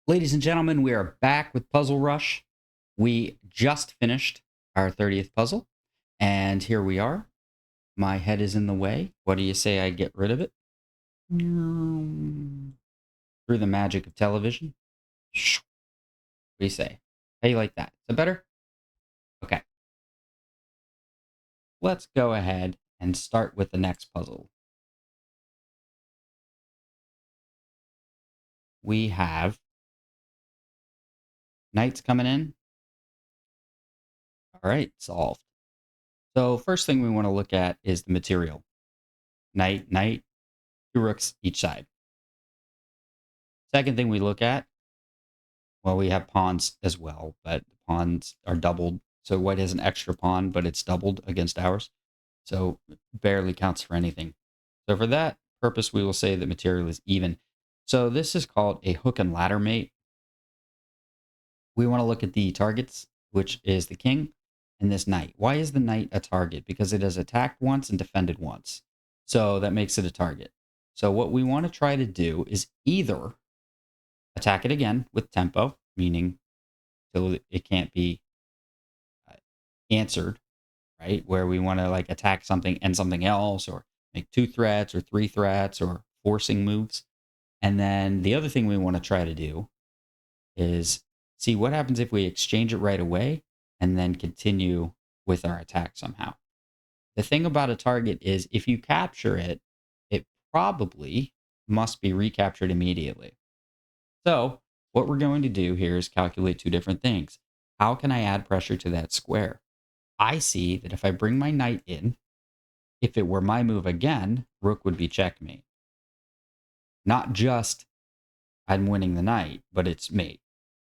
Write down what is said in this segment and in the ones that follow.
Ladies and gentlemen, we are back with Puzzle Rush. We just finished our 30th puzzle, and here we are. My head is in the way. What do you say I get rid of it? Through the magic of television. What do you say? How you like that? Is that better? Okay. Let's go ahead and start with the next puzzle. We have knights coming in. All right, solved. So first thing we want to look at is the material. Knight, knight, two rooks each side. Second thing we look at, well, we have pawns as well, but the pawns are doubled. So white has an extra pawn, but it's doubled against ours. So it barely counts for anything. So for that purpose, we will say that material is even. So this is called a hook and ladder mate. We want to look at the targets, which is the king and this knight. Why is the knight a target? Because it has attacked once and defended once. So that makes it a target. So what we want to try to do is either attack it again with tempo, meaning till it can't be answered, right? Where we want to like attack something and something else, or make 2 threats or 3 threats, or forcing moves. And then the other thing we want to try to do is see what happens if we exchange it right away and then continue with our attack somehow. The thing about a target is if you capture it, it probably must be recaptured immediately. So what we're going to do here is calculate 2 different things. How can I add pressure to that square? I see that if I bring my knight in, if it were my move again, rook would be checkmate. Not just I'm winning the knight, but it's mate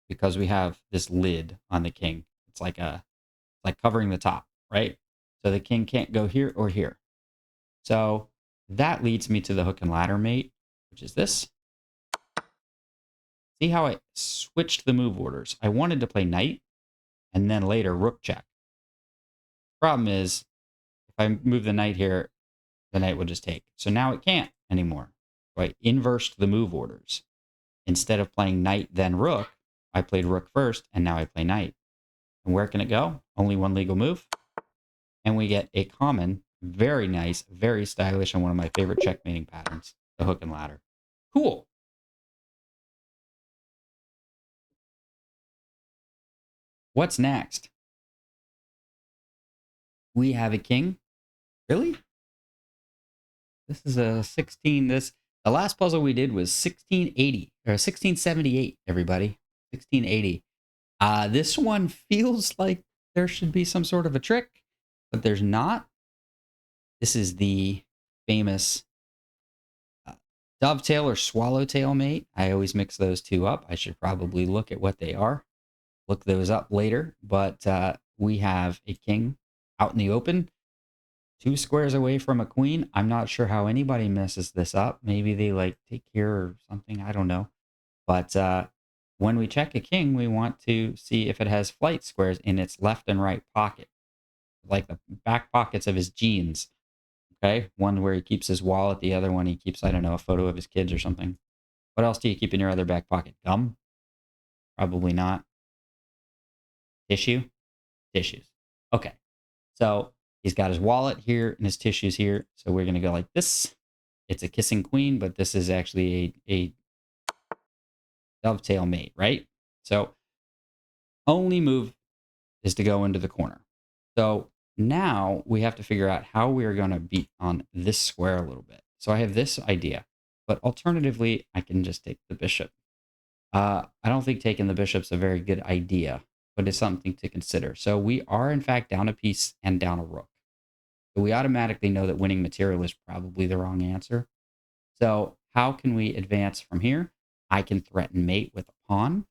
because we have this lid on the king. It's like covering the top, right? So the king can't go here or here. So that leads me to the hook and ladder mate, which is this. See how I switched the move orders? I wanted to play knight and then later rook check. Problem is, if I move the knight here, the knight will just take. So now it can't anymore. So I inversed the move orders. Instead of playing knight, then rook, I played rook first, and now I play knight. And where can it go? Only one legal move. And we get a common, very nice, very stylish, and one of my favorite checkmating patterns, the hook and ladder. Cool. What's next? We have a king. Really? This is a 16. The last puzzle we did was 1680 or 1678, everybody. 1680. This one feels like there should be some sort of a trick, but there's not. This is the famous dovetail or swallowtail mate. I always mix those two up. I should probably look at what they are. Look those up later. But we have a king out in the open, 2 squares away from a queen. I'm not sure how anybody messes this up. Maybe they like take care or something. I don't know. But when we check a king, we want to see if it has flight squares in its left and right pocket, like the back pockets of his jeans. Okay. One where he keeps his wallet, the other one he keeps, I don't know, a photo of his kids or something. What else do you keep in your other back pocket? Gum? Probably not. Tissue? Tissues. Okay. So he's got his wallet here and his tissues here. So we're going to go like this. It's a kissing queen, but this is actually a dovetail mate, right? So only move is to go into the corner. So now we have to figure out how we are going to beat on this square a little bit. So I have this idea, but alternatively, I can just take the bishop. I don't think taking the bishop's a very good idea, but it's something to consider. So we are, in fact, down a piece and down a rook. So we automatically know that winning material is probably the wrong answer. So how can we advance from here? I can threaten mate with a pawn.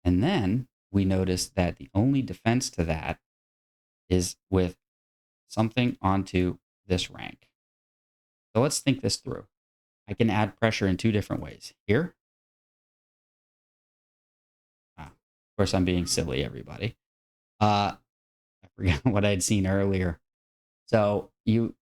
And then we notice that the only defense to that is with something onto this rank. So let's think this through. I can add pressure in 2 different ways. Here. Of course, I'm being silly, everybody. I forgot what I'd seen earlier. So you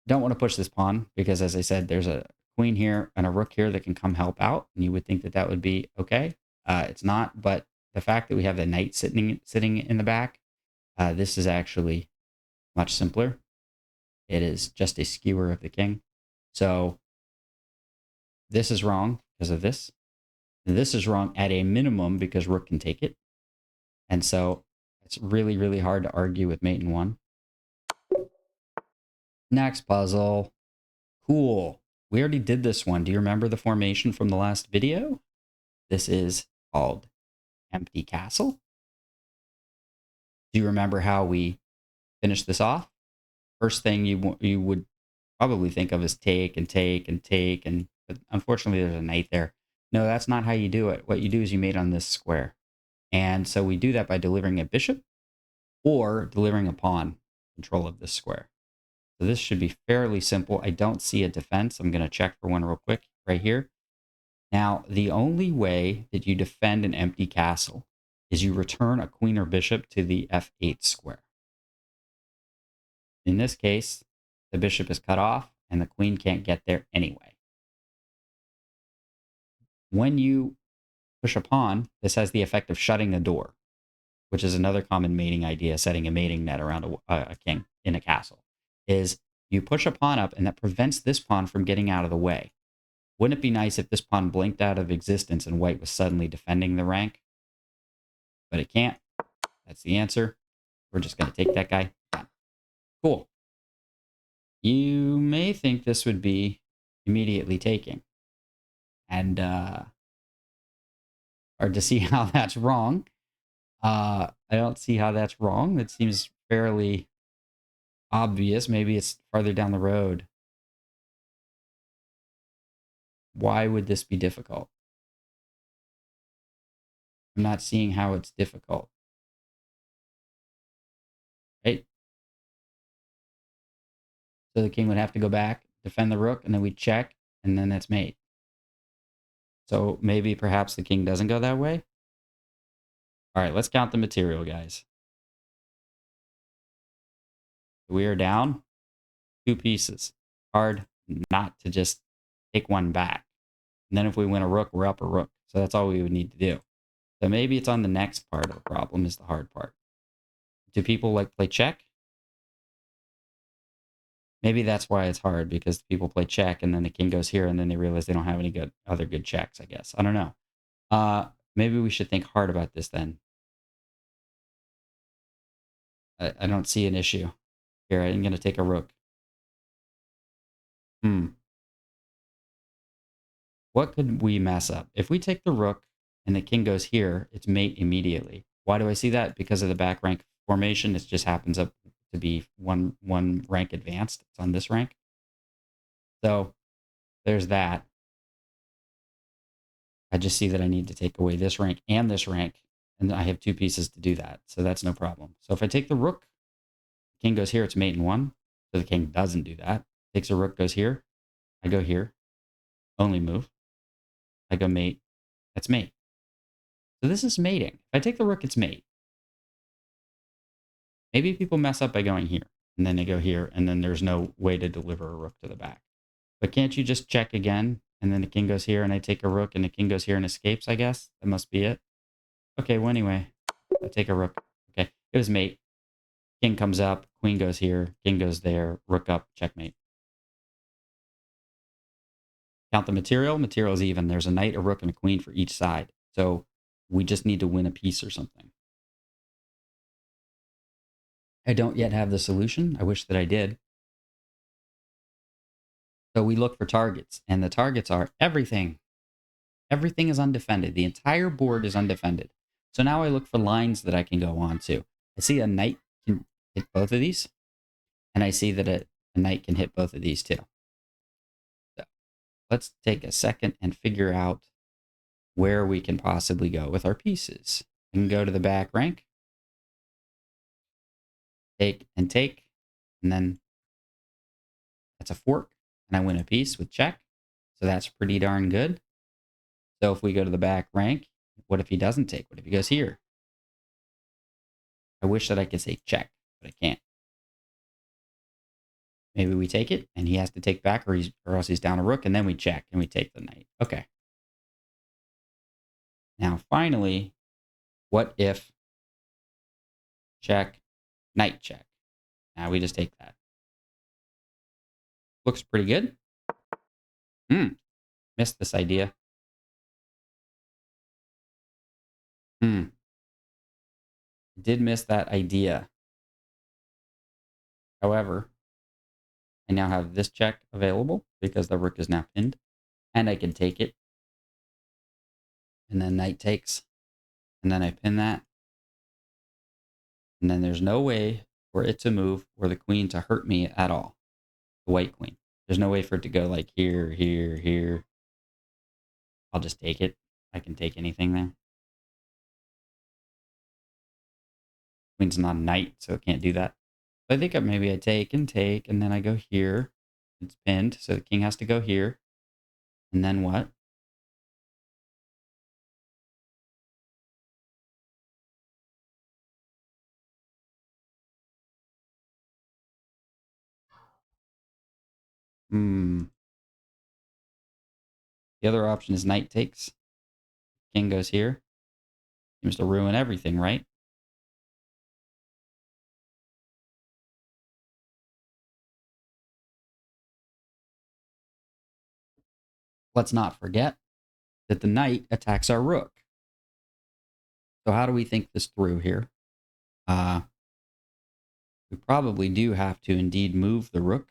don't want to push this pawn because, as I said, there's a queen here and a rook here that can come help out, and you would think that that would be okay. It's not, but the fact that we have the knight sitting in the back, this is actually much simpler. It is just a skewer of the king. So this is wrong because of this. This is wrong at a minimum because rook can take it. And so it's really, really hard to argue with mate in one. Next puzzle. Cool. We already did this one. Do you remember the formation from the last video? This is called Empty Castle. Do you remember how we finished this off? First thing you would probably think of is take and take and take, and but unfortunately there's a knight there. No, that's not how you do it. What you do is you mate on this square. And so we do that by delivering a bishop or delivering a pawn control of this square. So this should be fairly simple. I don't see a defense. I'm going to check for one real quick right here. Now, the only way that you defend an empty castle is you return a queen or bishop to the f8 square. In this case, the bishop is cut off and the queen can't get there anyway. When you push a pawn, this has the effect of shutting the door, which is another common mating idea, setting a mating net around a king in a castle, is you push a pawn up and that prevents this pawn from getting out of the way. Wouldn't it be nice if this pawn blinked out of existence and white was suddenly defending the rank? But it can't. That's the answer. We're just going to take that guy. Cool. You may think this would be immediately taking. And hard to see how that's wrong. I don't see how that's wrong. That seems fairly obvious. Maybe it's farther down the road. Why would this be difficult? I'm not seeing how it's difficult. Right? So the king would have to go back, defend the rook, and then we check, and then that's mate. So maybe perhaps the king doesn't go that way. All right, let's count the material, guys. We are down 2 pieces. Hard not to just take one back. And then if we win a rook, we're up a rook. So that's all we would need to do. So maybe it's on the next part of the problem is the hard part. Do people like play check? Maybe that's why it's hard, because people play check and then the king goes here and then they realize they don't have any other good checks, I guess. I don't know. Maybe we should think hard about this then. I don't see an issue. Here, I'm going to take a rook. What could we mess up? If we take the rook and the king goes here, it's mate immediately. Why do I see that? Because of the back rank formation. It just happens up to be one rank advanced. It's on this rank. So there's that. I just see that I need to take away this rank, and I have 2 pieces to do that. So that's no problem. So if I take the rook, king goes here, it's mate in 1. So the king doesn't do that. Takes a rook, goes here. I go here. Only move. I go mate. That's mate. So this is mating. If I take the rook, it's mate. Maybe people mess up by going here, and then they go here, and then there's no way to deliver a rook to the back. But can't you just check again, and then the king goes here, and I take a rook, and the king goes here and escapes, I guess? That must be it. Okay, well, anyway, I take a rook. Okay, it was mate. King comes up, queen goes here, king goes there, rook up, checkmate. Count the material. Material is even. There's a knight, a rook, and a queen for each side. So we just need to win a piece or something. I don't yet have the solution. I wish that I did. So we look for targets, and the targets are everything. Everything is undefended. The entire board is undefended. So now I look for lines that I can go on to. I see a knight can hit both of these, and I see that a knight can hit both of these too. So let's take a second and figure out where we can possibly go with our pieces. I can go to the back rank, take, and then that's a fork, and I win a piece with check. So that's pretty darn good. So if we go to the back rank, what if he doesn't take? What if he goes here? I wish that I could say check, but I can't. Maybe we take it and he has to take back, or else he's down a rook, and then we check and we take the knight. Okay. Now, finally, what if check, knight check? Now we just take that. Looks pretty good. Missed this idea. Did miss that idea. However, I now have this check available because the rook is now pinned, and I can take it. And then knight takes, and then I pin that. And then there's no way for it to move or the queen to hurt me at all. The white queen. There's no way for it to go like here, here, here. I'll just take it. I can take anything there. Queen's not a knight, so it can't do that. So I think maybe I take, and then I go here. It's pinned, so the king has to go here. And then what? The other option is knight takes. King goes here. Seems to ruin everything, right? Let's not forget that the knight attacks our rook. So how do we think this through here? We probably do have to indeed move the rook.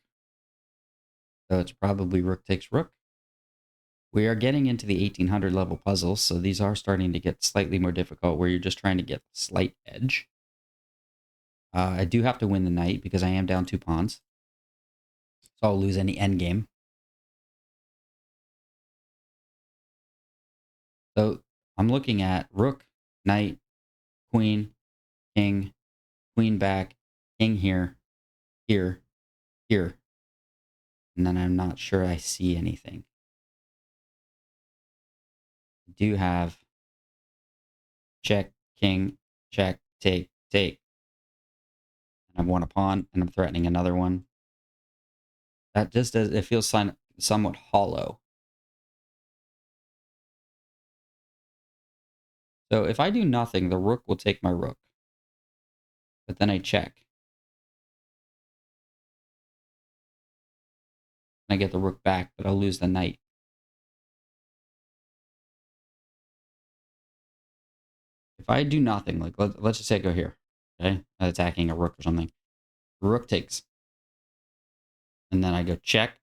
So it's probably rook takes rook. We are getting into the 1800 level puzzles, so these are starting to get slightly more difficult where you're just trying to get slight edge. I do have to win the knight because I am down 2 pawns. So I'll lose any endgame. So I'm looking at rook, knight, queen, king, queen back, king here, here, here. And then I'm not sure I see anything. I do have check, king, check, take, take. And I've won a pawn, and I'm threatening another one. That just does, it feels somewhat hollow. So if I do nothing, the rook will take my rook. But then I check. And I get the rook back, but I'll lose the knight. If I do nothing, like let's just say I go here, okay? Attacking a rook or something. Rook takes. And then I go check.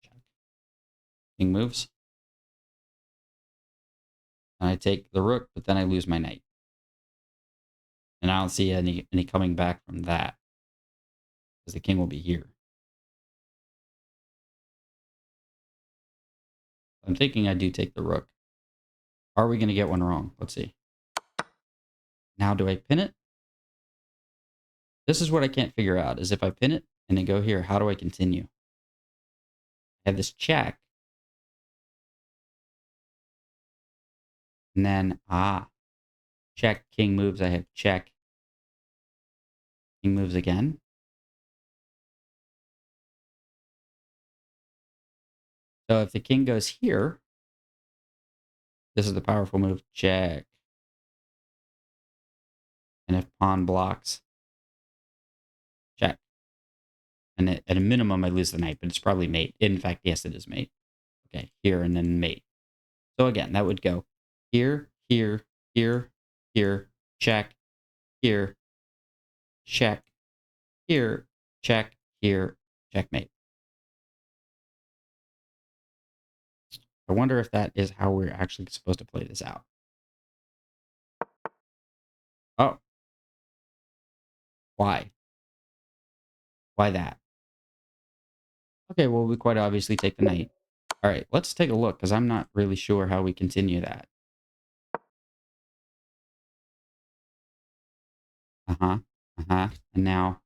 Check. King moves. And I take the rook, but then I lose my knight. And I don't see any coming back from that. Because the king will be here. I'm thinking I do take the rook. Are we going to get one wrong? Let's see. Now, do I pin it? This is what I can't figure out, is if I pin it and then go here, how do I continue? I have this check. And then, check, king moves, I have check. King moves again. So if the king goes here, this is the powerful move, check. And if pawn blocks, check. And at a minimum, I lose the knight, but it's probably mate. In fact, yes, it is mate. Okay, here and then mate. So again, that would go here, here, here, here, check, here, check, here, check, here, checkmate. I wonder if that is how we're actually supposed to play this out. Oh. Why? Why that? Okay, well, we quite obviously take the knight. All right, let's take a look, because I'm not really sure how we continue that. Uh-huh, uh-huh, and now,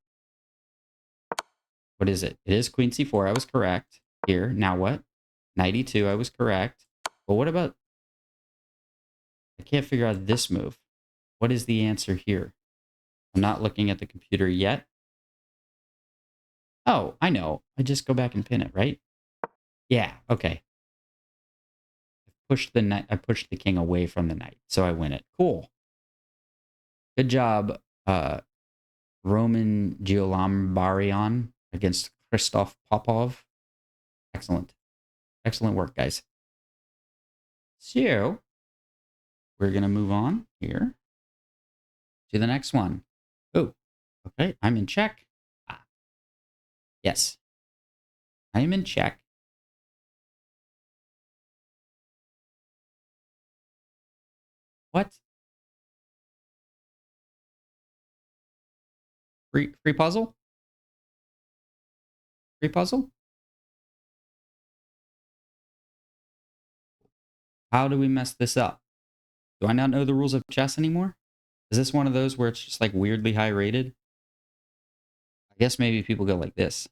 what is it? It is queen c4, I was correct. Here, now what? Knight e2, I was correct. But what about, I can't figure out this move. What is the answer here? I'm not looking at the computer yet. Oh, I know. I just go back and pin it, right? Yeah, okay. Pushed the knight. I pushed the king away from the knight, so I win it. Cool. Good job, Roman Giolambarion against Christoph Popov. Excellent. Excellent work, guys. So, we're going to move on here to the next one. Oh, okay. I'm in check. Ah, yes. I am in check. What? Free puzzle? Free puzzle? How do we mess this up? Do I not know the rules of chess anymore? Is this one of those where it's just like weirdly high rated? I guess maybe people go like this.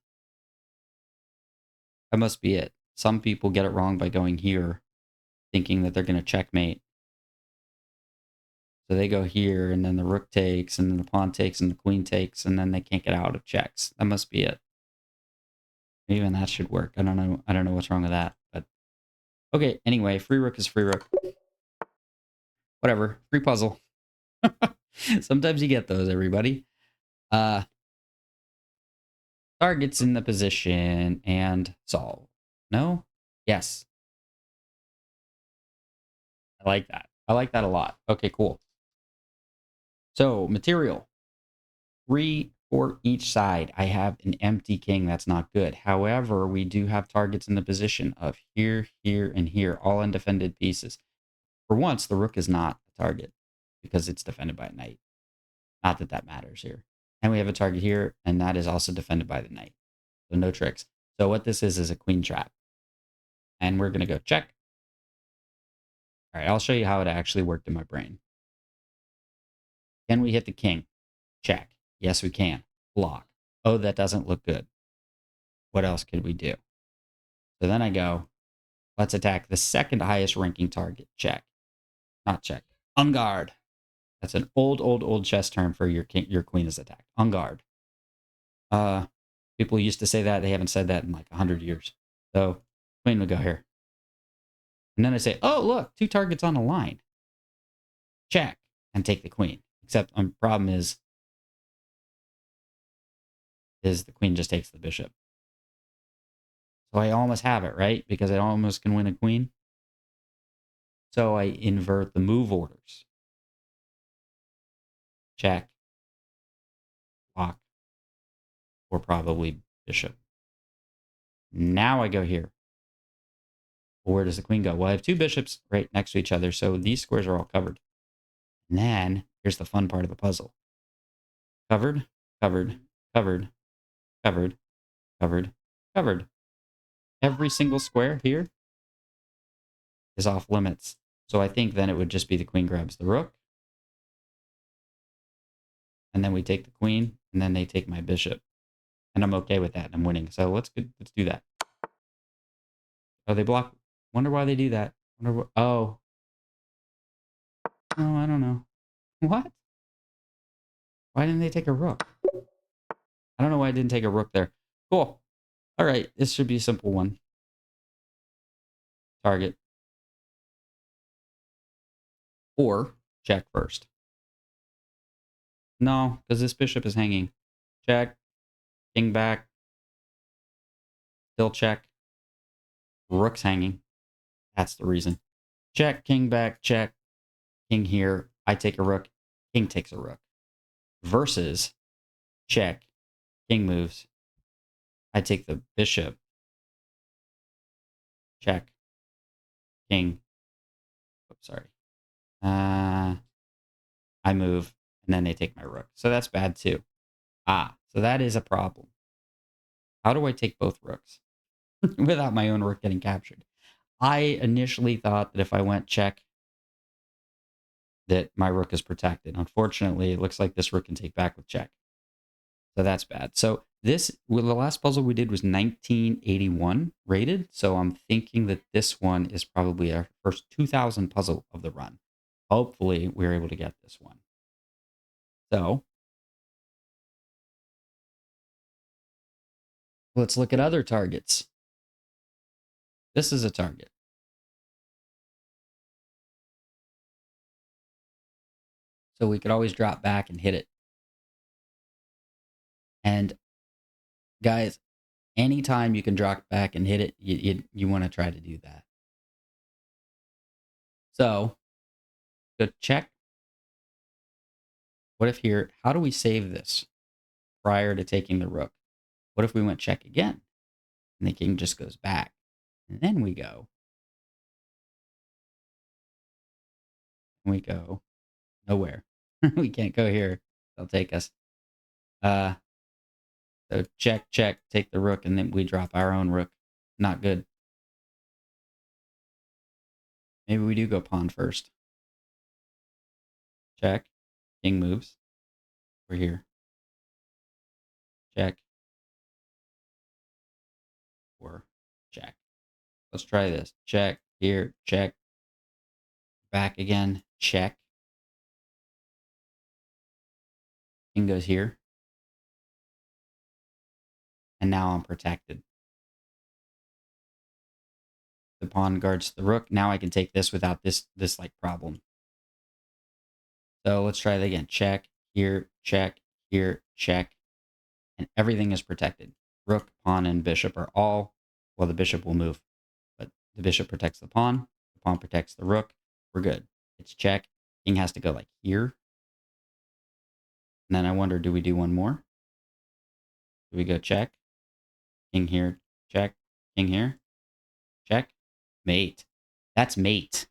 That must be it. Some people get it wrong by going here, thinking that they're going to checkmate. So they go here, and then the rook takes, and then the pawn takes, and the queen takes, and then they can't get out of checks. That must be it. Even that should work. I don't know. I don't know what's wrong with that. But okay. Anyway, free rook is free rook. Whatever. Free puzzle. Sometimes you get those, everybody. Target's in the position and solve. No? Yes. I like that. I like that a lot. Okay, cool. So, material. 3 for each side. I have an empty king. That's not good. However, we do have targets in the position of here, here, and here, all undefended pieces. For once, the rook is not a target because it's defended by a knight. Not that that matters here. And we have a target here, and that is also defended by the knight. So no tricks. So what this is a queen trap. And we're going to go check. All right, I'll show you how it actually worked in my brain. Can we hit the king? Check. Yes, we can. Block. Oh, that doesn't look good. What else could we do? So then I go, let's attack the second highest ranking target. Check. Not check. En garde. That's an old chess term for your king, your queen is attacked. En garde. People used to say that. They haven't said that in like 100 years. So queen would go here. And then I say, oh, look, 2 targets on a line. Check. And take the queen. Except the problem is the queen just takes the bishop. So I almost have it, right? Because I almost can win a queen. So I invert the move orders. Check. Block. Or probably bishop. Now I go here. Where does the queen go? Well, I have 2 bishops right next to each other, so these squares are all covered. And then, here's the fun part of the puzzle. Covered, covered, covered, covered, covered, covered. Every single square here is off limits. So I think then it would just be the queen grabs the rook. And then we take the queen, and then they take my bishop. And I'm okay with that. I'm winning. So let's do that. Oh, they block. Wonder why they do that. Wonder what, oh. Oh, I don't know. What? Why didn't they take a rook? I don't know why I didn't take a rook there. Cool. All right. This should be a simple one. Target. Or check first. No, because this bishop is hanging. Check. King back. Still check. Rook's hanging. That's the reason. Check. King back. Check. King here. I take a rook. King takes a rook. Versus check. King moves. I take the bishop. Check. King. Oops, sorry. I move, and then they take my rook. So that's bad too. So that is a problem. How do I take both rooks without my own rook getting captured? I initially thought that if I went check, that my rook is protected. Unfortunately, it looks like this rook can take back with check. So that's bad. So the last puzzle we did was 1981 rated. So I'm thinking that this one is probably our first 2000 puzzle of the run. Hopefully we're able to get this one. So Let's look at other targets. This is a target. So we could always drop back and hit it. And guys, anytime you can drop back and hit it, you want to try to do that. So, go check. What if here, how do we save this prior to taking the rook? What if we went check again? And the king just goes back. And then we go. We go nowhere. We can't go here. They'll take us. So check, check, take the rook, and then we drop our own rook. Not good. Maybe we do go pawn first. Check. King moves. We're here. Check. Or check. Let's try this. Check. Here. Check. Back again. Check. King goes here. And now I'm protected. The pawn guards the rook. Now I can take this without this like problem. So let's try that again. Check. Here. Check. Here. Check. And everything is protected. Rook, pawn, and bishop are all, well, the bishop will move, but the bishop protects the pawn protects the rook. We're good. It's check. King has to go like here. And then I wonder, do we do one more? Do we go check? King here, check. King here, check. Mate. That's mate.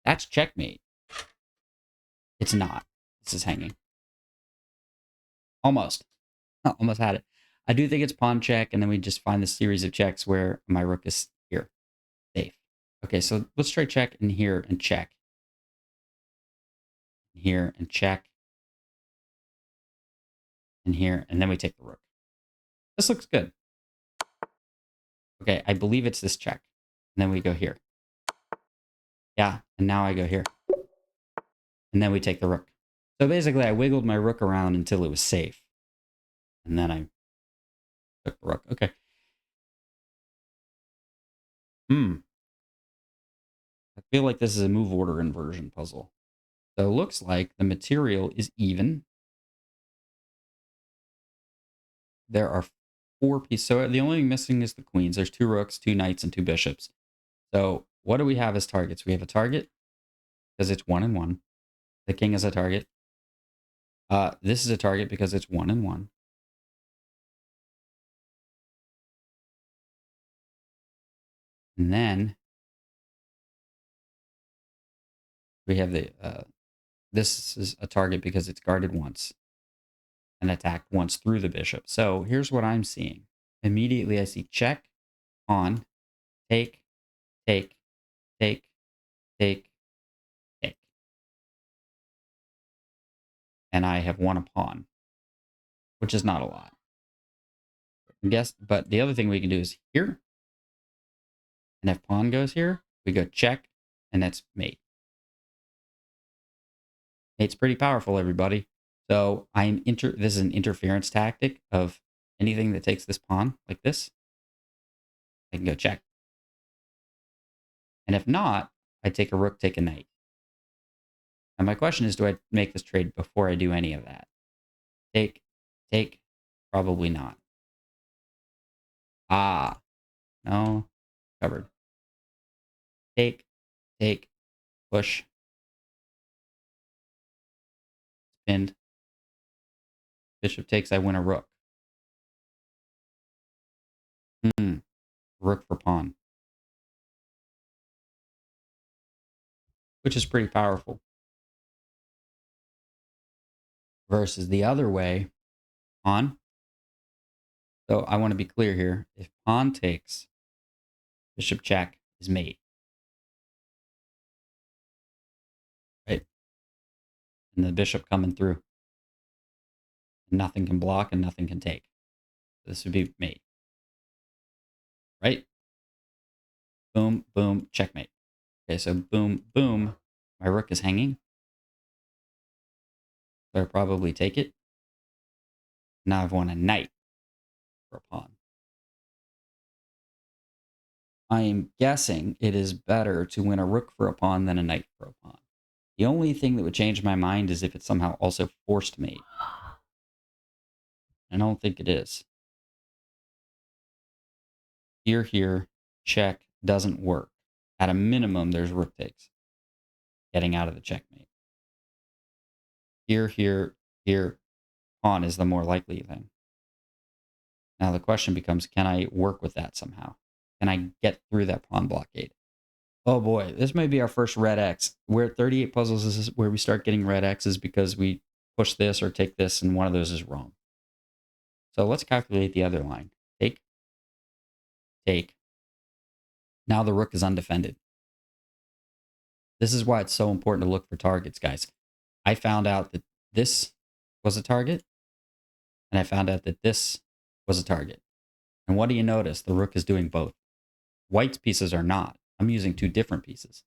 That's checkmate. It's not. This is hanging. Almost. Almost had it. I do think it's pawn check, and then we just find this series of checks where my rook is here. Safe. Okay, so let's try check and here and check. Here and check. And here, and then we take the rook. This looks good. Okay, I believe it's this check. And then we go here. Yeah, and now I go here. And then we take the rook. So basically, I wiggled my rook around until it was safe. And then I took the rook. Okay. I feel like this is a move order inversion puzzle. So it looks like the material is even. There are 4 pieces. So the only thing missing is the queens. There's 2 rooks, 2 knights, and 2 bishops. So what do we have as targets? We have a target because it's 1 and 1. The king is a target. This is a target because it's 1 and 1. And then we have the this is a target because it's guarded once and attacked once through the bishop. So here's what I'm seeing. Immediately I see check, pawn, take, take, take, take, take. And I have won a pawn, which is not a lot. But the other thing we can do is here. And if pawn goes here, we go check, and that's mate. Mate's pretty powerful, everybody. So this is an interference tactic of anything that takes this pawn like this. I can go check. And if not, I take a rook, take a knight. And my question is, do I make this trade before I do any of that? Take, probably not. Ah, no, covered. Take, push, pinned. Bishop takes, I win a rook. Rook for pawn. Which is pretty powerful. Versus the other way, pawn. So I want to be clear here. If pawn takes, bishop check is mate. Right? And the bishop coming through. And nothing can block and nothing can take. This would be mate. Right? Boom, boom, checkmate. Okay, so boom, boom. My rook is hanging. So I probably take it. Now I've won a knight for a pawn. I am guessing it is better to win a rook for a pawn than a knight for a pawn. The only thing that would change my mind is if it's somehow also forced mate. I don't think it is. Here, check doesn't work. At a minimum, there's rook takes. Getting out of the checkmate. Here, pawn is the more likely thing. Now the question becomes, can I work with that somehow? Can I get through that pawn blockade? Oh boy, this may be our first red X. We're at 38 puzzles. This is where we start getting red X's because we push this or take this and one of those is wrong. So let's calculate the other line. Take, take. Now the rook is undefended. This is why it's so important to look for targets, guys. I found out that this was a target, and I found out that this was a target. And what do you notice? The rook is doing both. White's pieces are not. I'm using two different pieces.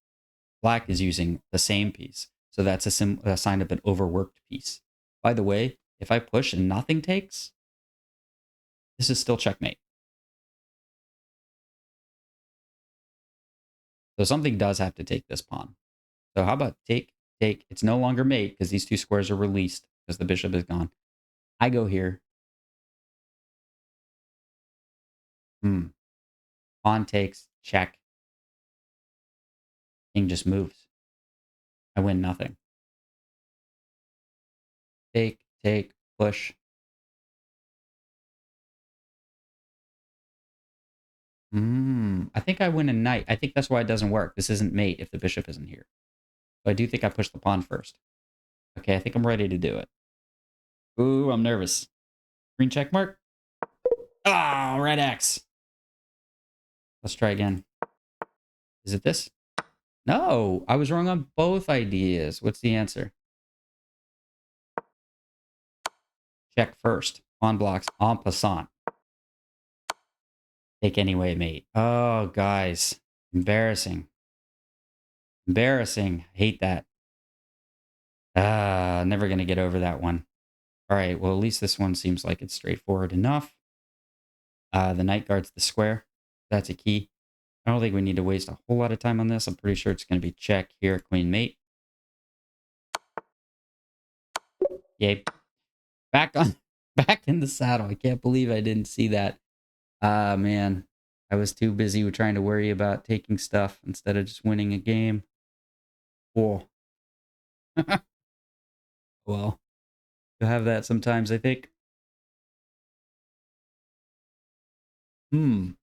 Black is using the same piece. So that's a sign of an overworked piece. By the way, if I push and nothing takes, this is still checkmate. So something does have to take this pawn. So how about take, take? It's no longer mate because these two squares are released because the bishop is gone. I go here. Pawn takes, check. King just moves. I win nothing. Take, push. I think I win a knight. I think that's why it doesn't work. This isn't mate if the bishop isn't here. But I do think I push the pawn first. Okay, I think I'm ready to do it. Ooh, I'm nervous. Green check mark. Ah, red X. Let's try again. Is it this? No, I was wrong on both ideas. What's the answer? Check first. Pawn blocks en passant. Take anyway, mate. Oh, guys. Embarrassing. Embarrassing. Hate that. Never going to get over that one. All right, well, at least this one seems like it's straightforward enough. The knight guards the square. That's a key. I don't think we need to waste a whole lot of time on this. I'm pretty sure it's going to be check here, queen mate. Yay. Back in the saddle. I can't believe I didn't see that. Man. I was too busy with trying to worry about taking stuff instead of just winning a game. Cool. Well, you'll have that sometimes, I think. I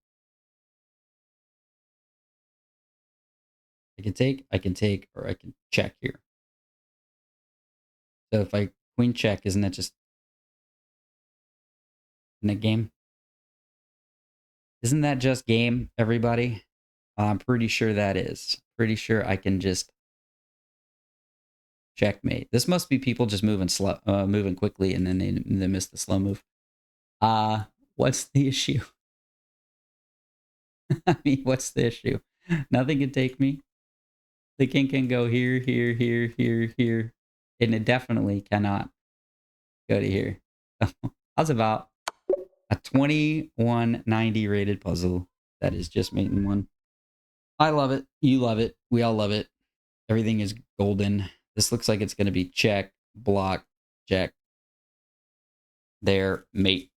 can take, or I can check here. So if I queen check, isn't that just in a game? Isn't that just game, everybody? I'm pretty sure that is. Pretty sure I can just checkmate. This must be people just moving slow, moving quickly, and then they miss the slow move. What's the issue? I mean, what's the issue? Nothing can take me. The king can go here, here, here, here, here, and it definitely cannot go to here. That's about a 2190 rated puzzle that is just mate in one. I love it. You love it. We all love it. Everything is golden. This looks like it's going to be check, block, check. There, mate.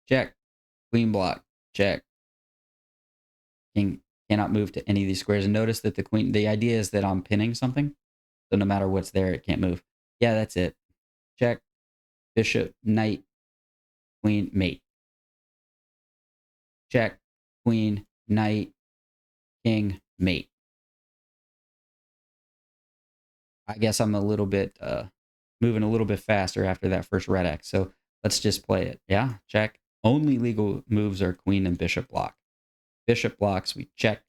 Check. Queen block. Check. King cannot move to any of these squares. And notice that the idea is that I'm pinning something. So no matter what's there, it can't move. Yeah, that's it. Check. Bishop, knight, queen, mate. Check. Queen, knight, king, mate. I guess I'm a little bit moving a little bit faster after that first red X. So let's just play it. Yeah, check. Only legal moves are queen and bishop block. Bishop blocks, we check.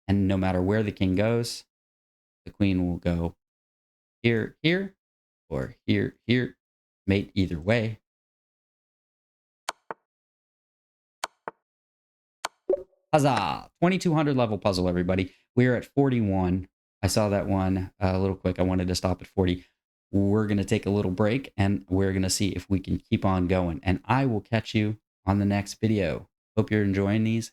And no matter where the king goes, the queen will go here, here, or here, here. Mate either way. Huzzah! 2200 level puzzle, everybody. We're at 41. I saw that one a little quick. I wanted to stop at 40. we're going to take a little break and we're going to see if we can keep on going. And I will catch you on the next video. Hope you're enjoying these.